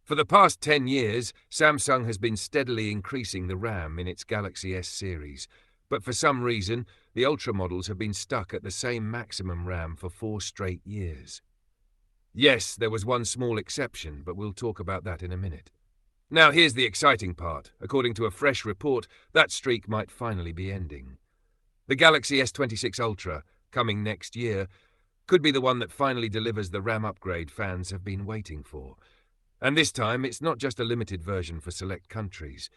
For the past 10 years, Samsung has been steadily increasing the RAM in its Galaxy S series, but for some reason, the Ultra models have been stuck at the same maximum RAM for 4 straight years. Yes, there was one small exception, but we'll talk about that in a minute. Now here's the exciting part. According to a fresh report, that streak might finally be ending. The Galaxy S26 Ultra, coming next year, could be the one that finally delivers the RAM upgrade fans have been waiting for. And this time, it's not just a limited version for select countries.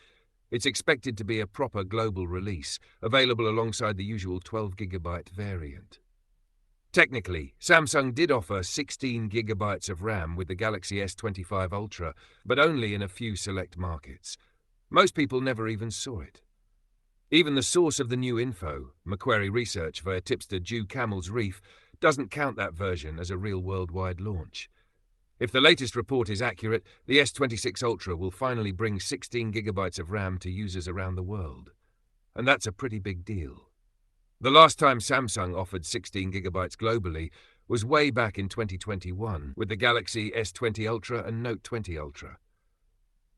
It's expected to be a proper global release, available alongside the usual 12GB variant. Technically, Samsung did offer 16GB of RAM with the Galaxy S25 Ultra, but only in a few select markets. Most people never even saw it. Even the source of the new info, Macquarie Research via tipster Dew Camel's Reef, doesn't count that version as a real worldwide launch. If the latest report is accurate, the S26 Ultra will finally bring 16GB of RAM to users around the world. And that's a pretty big deal. The last time Samsung offered 16GB globally was way back in 2021 with the Galaxy S20 Ultra and Note 20 Ultra.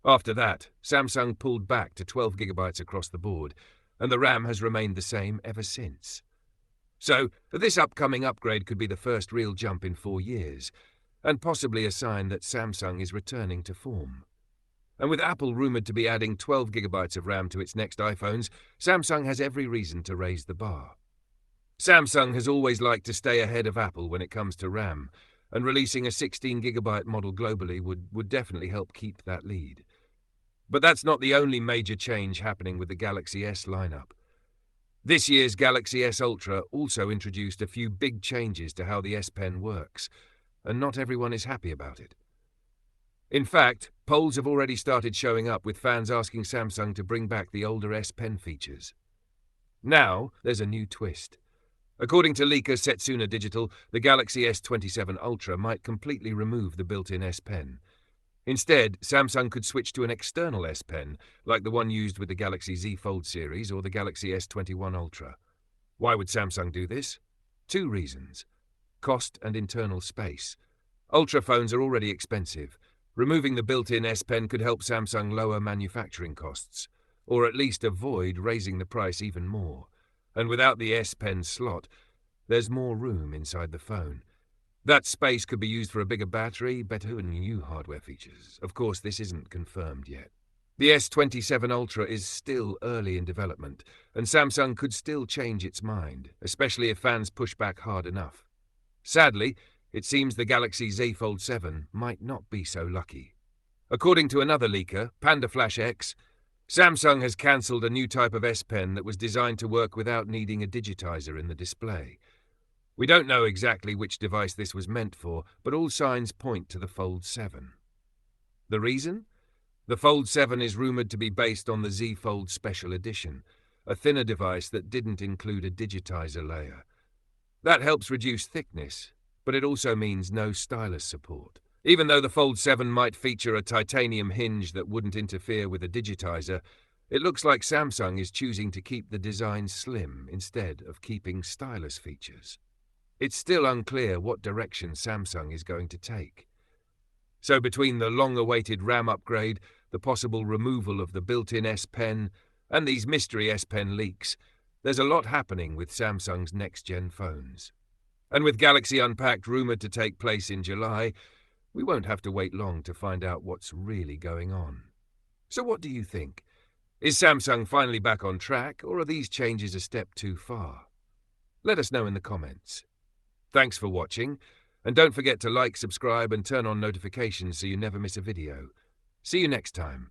After that, Samsung pulled back to 12GB across the board, and the RAM has remained the same ever since. So, this upcoming upgrade could be the first real jump in 4 years, and possibly a sign that Samsung is returning to form. And with Apple rumoured to be adding 12GB of RAM to its next iPhones, Samsung has every reason to raise the bar. Samsung has always liked to stay ahead of Apple when it comes to RAM, and releasing a 16GB model globally would definitely help keep that lead. But that's not the only major change happening with the Galaxy S lineup. This year's Galaxy S Ultra also introduced a few big changes to how the S Pen works, and not everyone is happy about it. In fact, polls have already started showing up with fans asking Samsung to bring back the older S Pen features. Now, there's a new twist. According to leaker Setsuna Digital, the Galaxy S27 Ultra might completely remove the built-in S Pen. Instead, Samsung could switch to an external S Pen, like the one used with the Galaxy Z Fold series or the Galaxy S21 Ultra. Why would Samsung do this? 2 reasons. Cost and internal space. Ultra phones are already expensive. Removing the built-in S Pen could help Samsung lower manufacturing costs, or at least avoid raising the price even more. And without the S Pen slot, there's more room inside the phone. That space could be used for a bigger battery, better and new hardware features. Of course, this isn't confirmed yet. The S27 Ultra is still early in development, and Samsung could still change its mind, especially if fans push back hard enough. Sadly, it seems the Galaxy Z Fold 7 might not be so lucky. According to another leaker, PandaFlashX, Samsung has cancelled a new type of S Pen that was designed to work without needing a digitizer in the display. We don't know exactly which device this was meant for, but all signs point to the Fold 7. The reason? The Fold 7 is rumoured to be based on the Z Fold Special Edition, a thinner device that didn't include a digitizer layer. That helps reduce thickness, but it also means no stylus support. Even though the Fold 7 might feature a titanium hinge that wouldn't interfere with a digitizer, it looks like Samsung is choosing to keep the design slim instead of keeping stylus features. It's still unclear what direction Samsung is going to take. So between the long-awaited RAM upgrade, the possible removal of the built-in S Pen, and these mystery S Pen leaks, there's a lot happening with Samsung's next-gen phones. And with Galaxy Unpacked rumoured to take place in July, we won't have to wait long to find out what's really going on. So what do you think? Is Samsung finally back on track, or are these changes a step too far? Let us know in the comments. Thanks for watching, and don't forget to like, subscribe and turn on notifications so you never miss a video. See you next time.